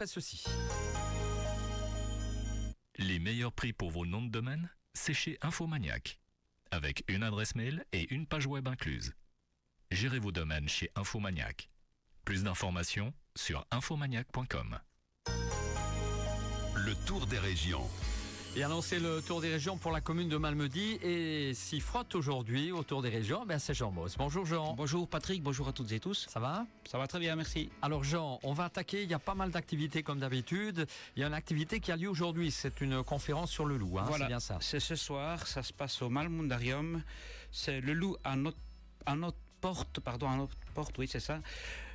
après ceci. Les meilleurs prix pour vos noms de domaine, c'est chez Infomaniac. Avec une adresse mail et une page web incluse. Gérez vos domaines chez Infomaniac. Plus d'informations sur infomaniac.com. Le tour des régions. Et annoncé le tour des régions pour la commune de Malmedy. Et s'y frotte aujourd'hui au tour des régions, c'est Jean Moos. Bonjour Jean. Bonjour Patrick, bonjour à toutes et tous. Ça va ? Ça va très bien, merci. Alors Jean, on va attaquer, il y a pas mal d'activités comme d'habitude. Il y a une activité qui a lieu aujourd'hui, c'est une conférence sur le loup, Voilà, c'est bien ça. c'est ce soir, ça se passe au Malmundarium. C'est le loup à notre porte, oui c'est ça.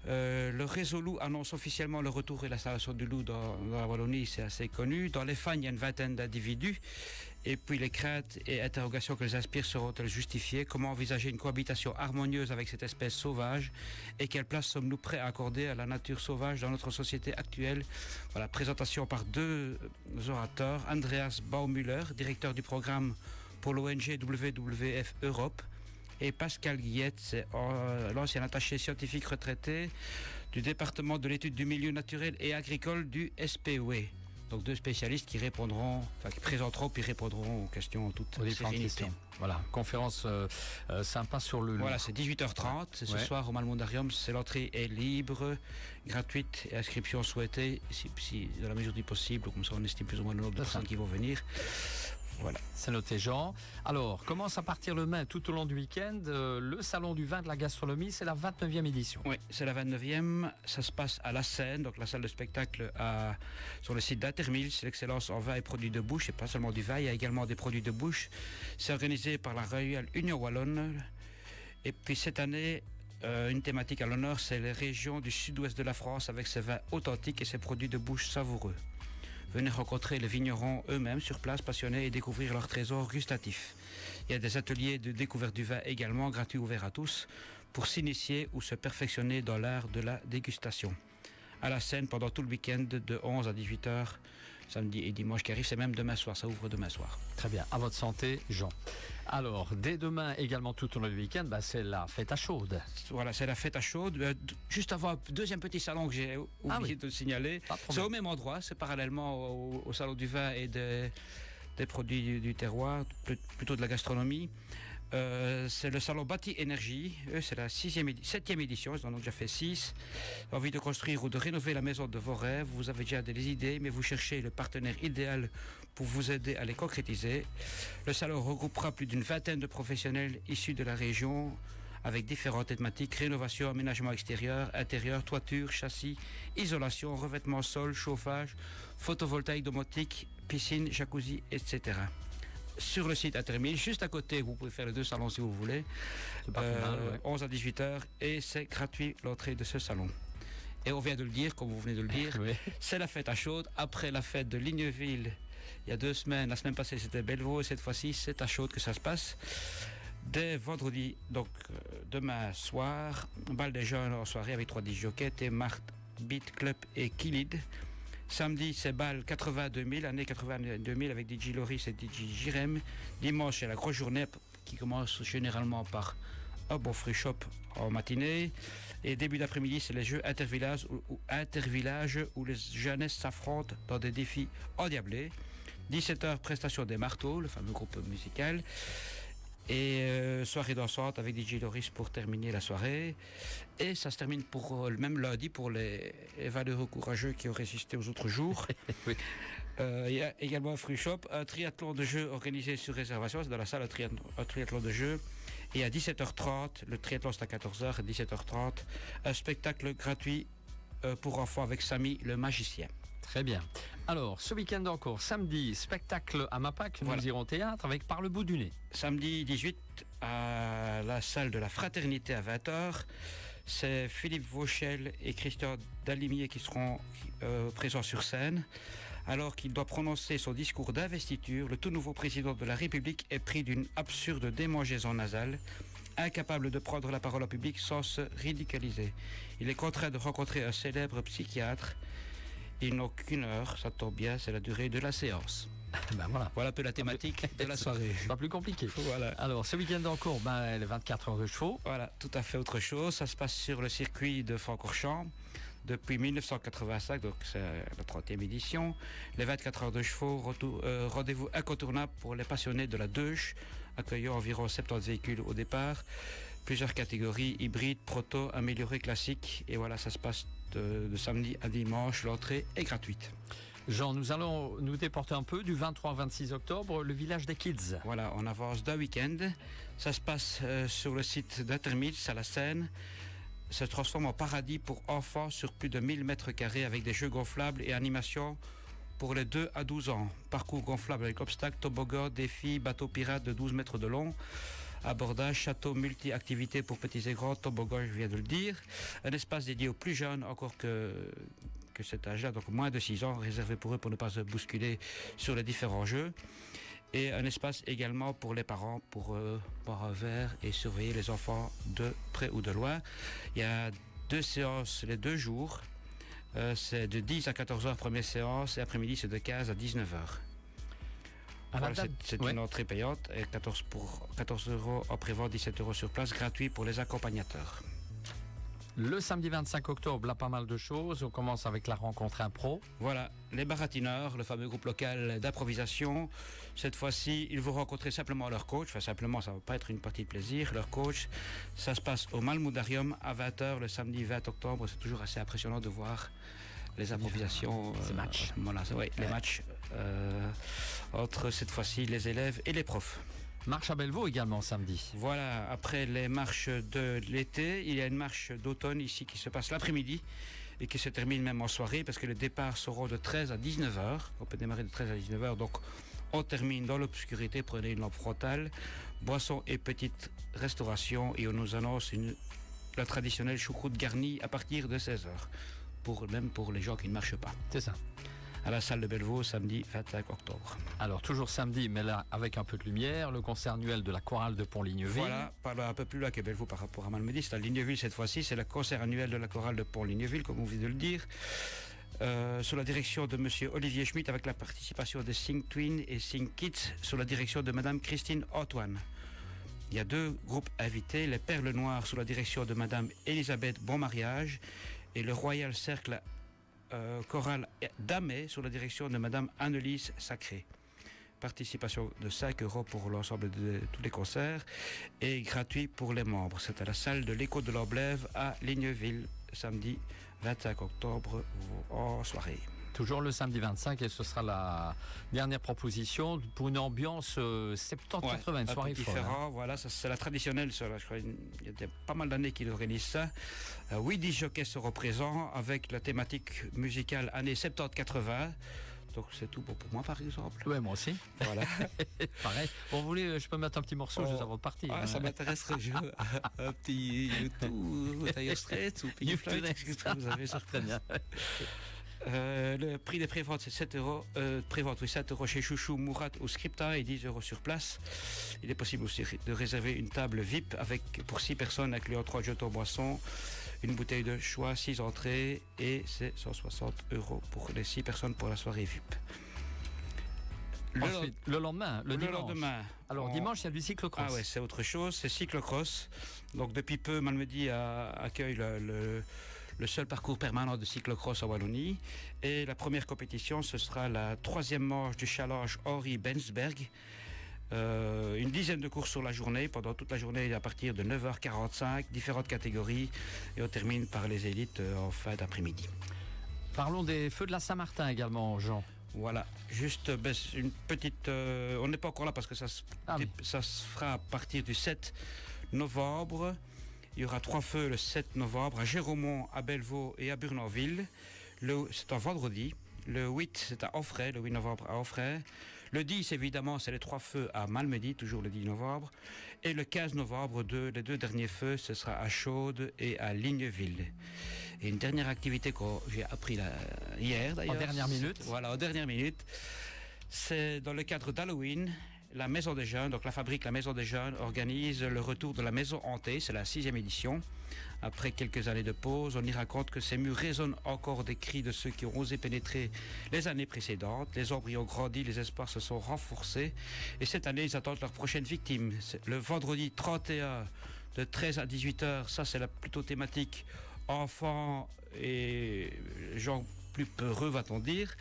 Le réseau loup annonce officiellement le retour et l'installation du loup dans la Wallonie, c'est assez connu. Dans les fans, il y a une vingtaine d'individus. Et puis les craintes et interrogations que les inspirent seront-elles justifiées? Comment envisager une cohabitation harmonieuse avec cette espèce sauvage? Et quelle place sommes-nous prêts à accorder à la nature sauvage dans notre société actuelle? Voilà, présentation par deux orateurs. Andreas Baumüller, directeur du programme pour l'ONG WWF Europe, et Pascal Guillette, c'est l'ancien attaché scientifique retraité du département de l'étude du milieu naturel et agricole du SPOE. Donc deux spécialistes qui présenteront puis répondront aux questions en toute sérénité. Voilà, conférence sympa sur le loup. Voilà, c'est 18h30, c'est ce soir au Malmundarium, l'entrée est libre, gratuite et inscription souhaitée, si dans la mesure du possible, comme ça on estime plus ou moins le nombre de personnes qui vont venir. Voilà. C'est noté Jean. Alors, commence à partir le mai tout au long du week-end, le salon du vin de la gastronomie, c'est la 29e édition. Oui, c'est la 29e, ça se passe à la Seine, donc la salle de spectacle sur le site d'Intermil, c'est l'excellence en vin et produits de bouche, et pas seulement du vin, il y a également des produits de bouche. C'est organisé par la Royal Union Wallonne, et puis cette année, une thématique à l'honneur, c'est les régions du sud-ouest de la France avec ses vins authentiques et ses produits de bouche savoureux. Venez rencontrer les vignerons eux-mêmes sur place, passionnés, et découvrir leurs trésors gustatifs. Il y a des ateliers de découverte du vin également, gratuits, ouverts à tous, pour s'initier ou se perfectionner dans l'art de la dégustation. À la Seine, pendant tout le week-end, de 11 à 18h, samedi et dimanche qui arrive, c'est même demain soir, ça ouvre demain soir. Très bien, à votre santé, Jean. Alors, dès demain, également tout au long du week-end, c'est la fête à chaude. Voilà, c'est la fête à chaude. Juste avant, deuxième petit salon que j'ai oublié de signaler. C'est au même endroit, c'est parallèlement au salon du vin et des produits du terroir, plutôt de la gastronomie. C'est le salon Bâti Énergie. C'est la 7e édition, ils en ont déjà fait 6. Envie de construire ou de rénover la maison de vos rêves, vous avez déjà des idées, mais vous cherchez le partenaire idéal pour vous aider à les concrétiser. Le salon regroupera plus d'une vingtaine de professionnels issus de la région, avec différentes thématiques: rénovation, aménagement extérieur, intérieur, toiture, châssis, isolation, revêtement sol, chauffage, photovoltaïque, domotique, piscine, jacuzzi, etc. Sur le site Intermil, juste à côté, vous pouvez faire les deux salons si vous voulez. C'est pas plus mal, 11 à 18h, et c'est gratuit l'entrée de ce salon. Et on vient de le dire, comme vous venez de le dire, c'est la fête à chaude. Après la fête de Ligneville, il y a 2 semaines, la semaine passée c'était Bellevaux, et cette fois-ci c'est à chaude que ça se passe. Dès vendredi, donc demain soir, bal des jeunes en soirée avec 3 disjockeys, T-Mart, Beat Club et Kilid. Samedi, c'est bal 82 000, année 82 000 avec DJ Loris et DJ Jirem. Dimanche, c'est la grosse journée qui commence généralement par un bon free shop en matinée. Et début d'après-midi, c'est les jeux intervillages où les jeunesses s'affrontent dans des défis endiablés. 17h, prestation des marteaux, le fameux groupe musical. Et soirée dansante avec DJ Loris pour terminer la soirée. Et ça se termine pour le même lundi pour les valeureux courageux qui ont résisté aux autres jours. Oui. Il y a également un free shop, un triathlon de jeux organisé sur réservation, c'est dans la salle un triathlon de jeux. Et à 17h30, le triathlon c'est à 14h, à 17h30, un spectacle gratuit pour enfants avec Samy le magicien. Très bien. Alors, ce week-end encore, samedi, spectacle à Mapac, nous irons au théâtre avec Par le bout du nez. Samedi 18 à la salle de la Fraternité à 20h. C'est Philippe Vauchel et Christian Dalimier qui seront présents sur scène. Alors qu'il doit prononcer son discours d'investiture, le tout nouveau président de la République est pris d'une absurde démangeaison nasale, incapable de prendre la parole en public sans se ridiculiser. Il est contraint de rencontrer un célèbre psychiatre. Ils n'ont qu'une heure, ça tombe bien, c'est la durée de la séance. Voilà. Voilà un peu la thématique de la soirée. Pas plus compliqué. Voilà. Alors, ce week-end encore, les 24 heures de chevaux. Voilà, tout à fait autre chose. Ça se passe sur le circuit de Francorchamps. depuis 1985, donc c'est la 30e édition. Les 24 heures de chevaux, rendez-vous incontournable pour les passionnés de la Deuche, accueillant environ 70 véhicules au départ. Plusieurs catégories, hybrides, proto, améliorés, classiques. Et voilà, ça se passe de samedi à dimanche. L'entrée est gratuite. Jean, nous allons nous déporter un peu du 23 au 26 octobre, le village des Kids. Voilà, on avance d'un week-end. Ça se passe sur le site d'Intermils à la Seine. Se transforme en paradis pour enfants sur plus de 1000 mètres carrés avec des jeux gonflables et animations pour les 2 à 12 ans. Parcours gonflable avec obstacles, toboggan, défis, bateau pirate de 12 mètres de long. Abordage, château, multi-activités pour petits et grands, toboggan, je viens de le dire. Un espace dédié aux plus jeunes, encore que cet âge-là, donc moins de 6 ans, réservé pour eux pour ne pas se bousculer sur les différents jeux. Et un espace également pour les parents pour boire un verre et surveiller les enfants de près ou de loin. Il y a 2 séances les 2 jours. C'est de 10 à 14h première séance et après-midi c'est de 15 à 19h. Voilà, c'est une entrée payante et 14 € en prévente, 17 € sur place, gratuit pour les accompagnateurs. Le samedi 25 octobre, là, pas mal de choses. On commence avec la rencontre impro. Voilà, les Baratineurs, le fameux groupe local d'improvisation. Cette fois-ci, ils vont rencontrer simplement leur coach. Enfin, simplement, ça ne va pas être une partie de plaisir. Leur coach, ça se passe au Malmoudarium à 20h le samedi 20 octobre. C'est toujours assez impressionnant de voir les improvisations. Ces matchs. Voilà, les matchs entre cette fois-ci les élèves et les profs. Marche à Bellevaux également samedi. Voilà, après les marches de l'été, il y a une marche d'automne ici qui se passe l'après-midi et qui se termine même en soirée parce que les départs seront de 13 à 19h. On peut démarrer de 13 à 19h, donc on termine dans l'obscurité, prenez une lampe frontale, boissons et petite restauration et on nous annonce la traditionnelle choucroute garnie à partir de 16h, même pour les gens qui ne marchent pas. C'est ça. À la salle de Bellevaux, samedi 25 octobre. Alors, toujours samedi, mais là, avec un peu de lumière, le concert annuel de la chorale de Pont-Ligneville. Voilà, un peu plus loin que Bellevaux par rapport à Malmedy. C'est à Ligneville cette fois-ci. C'est le concert annuel de la chorale de Pont-Ligneville, comme on vient de le dire. Sous la direction de M. Olivier Schmitt, avec la participation de Sing Twin et Sing Kids, sous la direction de Mme Christine Antoine. Il y a 2 groupes invités, les Perles Noires, sous la direction de Mme Elisabeth Bonmariage, et le Royal Cercle chorale d'Amé sous la direction de Madame Annelise Sacré. Participation de 5 € pour l'ensemble de tous les concerts et gratuit pour les membres. C'est à la salle de l'Écho de l'Amblève à Ligneville, samedi 25 octobre en soirée. Toujours le samedi 25 et ce sera la dernière proposition pour une ambiance 70-80, une soirée folle. Différent, voilà, ça, c'est la traditionnelle. Ça, là, je crois, il y a pas mal d'années qu'ils organisent ça. 8 disc jockeys seront présents avec la thématique musicale années 70-80. Donc c'est tout bon pour moi par exemple. Oui, moi aussi. Voilà. Pareil. Bon, vous voulez, je peux mettre un petit morceau juste avant de partir. Ah, ça m'intéresserait. Un petit YouTube, Dire Straits ou Pink Floyd. Qu'est-ce que vous avez ça? Très bien. Le prix des préventes, c'est 7 €. Prévente, oui, 7 € chez Chouchou, Mourat ou Scripta et 10 € sur place. Il est possible aussi de réserver une table VIP pour 6 personnes, incluant 3 jetons boissons, une bouteille de choix, 6 entrées et c'est 160 € pour les 6 personnes pour la soirée VIP. Ensuite, le lendemain, le dimanche. Lendemain. Alors, dimanche, il y a du cyclocross. Ah ouais, c'est autre chose, c'est cyclocross. Donc, depuis peu, Malmedy accueille le seul parcours permanent de cyclocross en Wallonie. Et la première compétition, ce sera la 3e manche du challenge Henri Bensberg. Une dizaine de courses sur la journée, pendant toute la journée à partir de 9h45, différentes catégories. Et on termine par les élites en fin d'après-midi. Parlons des Feux de la Saint-Martin également, Jean. Voilà, juste une petite... on n'est pas encore là parce que ça se fera à partir du 7 novembre. Il y aura 3 feux le 7 novembre à Géromont, à Bellevaux et à Burnanville. C'est un vendredi. Le 8, c'est à Offray, le 8 novembre à Offray. Le 10, évidemment, c'est les 3 feux à Malmedy, toujours le 10 novembre. Et le 15 novembre, les 2 derniers feux, ce sera à Chaudes et à Ligneville. Et une dernière activité que j'ai appris hier, d'ailleurs. En dernière minute. Voilà, en dernière minute. C'est dans le cadre d'Halloween. La Maison des Jeunes, donc la fabrique La Maison des Jeunes, organise le retour de la Maison Hantée, c'est la 6e édition. Après quelques années de pause, on y raconte que ces murs résonnent encore des cris de ceux qui ont osé pénétrer les années précédentes. Les ombres y ont grandi, les espoirs se sont renforcés. Et cette année, ils attendent leur prochaine victime. C'est le vendredi 31 de 13 à 18h, ça c'est la plutôt thématique enfants et gens plus peureux, va-t-on dire.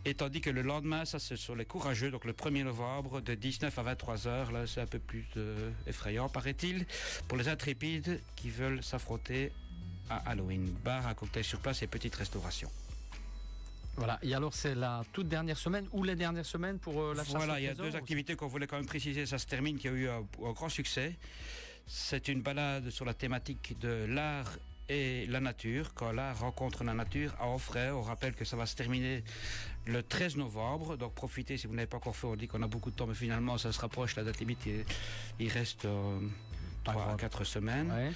Et tandis que le lendemain, ça c'est sur les courageux, donc le 1er novembre, de 19 à 23 heures, là c'est un peu plus effrayant, paraît-il, pour les intrépides qui veulent s'affronter à Halloween. Bar à cocktail sur place et petite restauration. Voilà, et alors c'est la toute dernière semaine ou les dernières semaines pour la chasse au trésor? Voilà, il y a deux activités qu'on voulait quand même préciser, ça se termine, qui a eu un grand succès. C'est une balade sur la thématique de l'art et la nature, quand l'art rencontre la nature à Offray. On rappelle que ça va se terminer le 13 novembre, donc profitez si vous n'avez pas encore fait. On dit qu'on a beaucoup de temps, mais finalement ça se rapproche, la date limite, il reste 3 à 4 semaines. Ouais.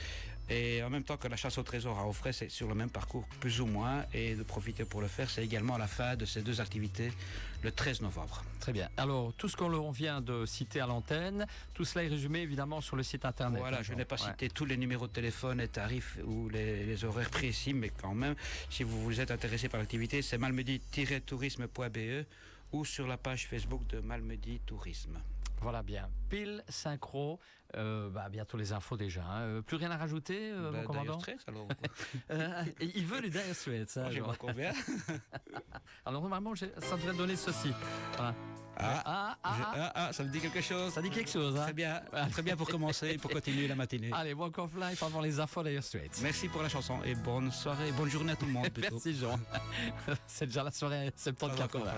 Et en même temps que la chasse au trésor à Offray, c'est sur le même parcours plus ou moins, et de profiter pour le faire, c'est également à la fin de ces deux activités le 13 novembre. Très bien. Alors, tout ce qu'on vient de citer à l'antenne, tout cela est résumé évidemment sur le site internet. Voilà, je n'ai pas cité tous les numéros de téléphone et tarifs ou les horaires précis, mais quand même, si vous êtes intéressé par l'activité, c'est malmedy-tourisme.be ou sur la page Facebook de Malmedy Tourisme. Voilà, bien. Pile, synchro, bientôt les infos déjà. Hein. Plus rien à rajouter, mon commandant? Alors. Il veut les Dire Straits, ça. Je vois combien. Alors normalement, ça devrait donner ceci. Voilà. Ça me dit quelque chose. Ça dit quelque chose, hein? Très bien pour commencer, pour continuer la matinée. Allez, Walk of Life avant les infos Dire Straits. Merci pour la chanson et bonne soirée, bonne journée à tout le monde. Merci Jean. C'est déjà la soirée 74.